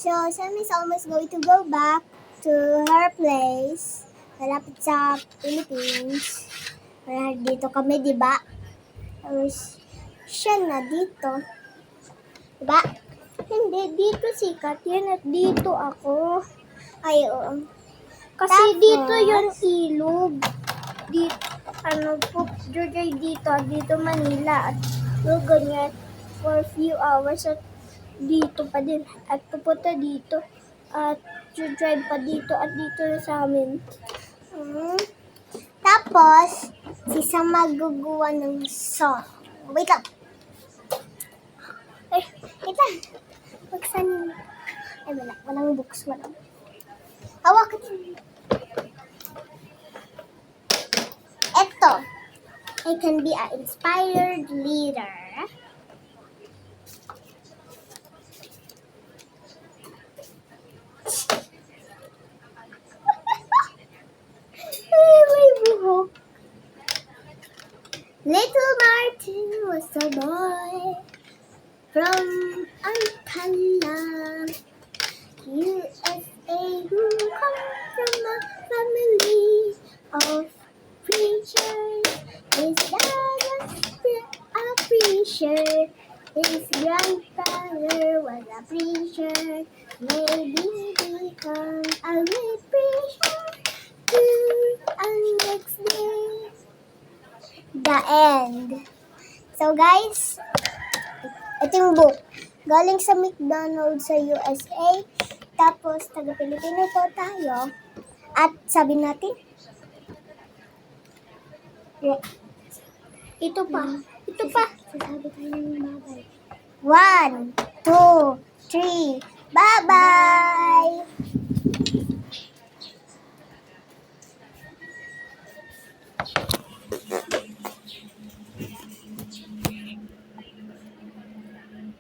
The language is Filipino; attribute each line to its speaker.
Speaker 1: So, Sam is almost going to go back to her place. Malapit sa Philippines. Kaya dito kami, di ba? Tapos, siya na dito. Diba? Hindi, dito si Katyan at dito ako. Ay, oo. Kasi
Speaker 2: Tapos,
Speaker 1: dito yung ilog. Dito, Jojoy dito Manila. At ganyan for a few hours at dito pa din. At pupunta dito. At drive pa dito at dito na sa amin. Tapos, si Sam maguguwa ng song. Wait lang. Ay, wait lang. Buksan. Ay, wala. Walang books. Walang. Hawak ka din. Eto. I can be an inspired leader. May buhok. Little Martin was a boy from Alcala, USA, who comes from a family of preachers. His dad was a preacher. His grandfather was a preacher. Maybe become a great preacher too. And next day, the end. So guys, ito yung book. Galing sa McDonald's sa USA. Tapos, taga-Pilipino po tayo. At sabi natin, ito pa. Sasabi tayo ng babay. 1, 2, 3. Bye-bye!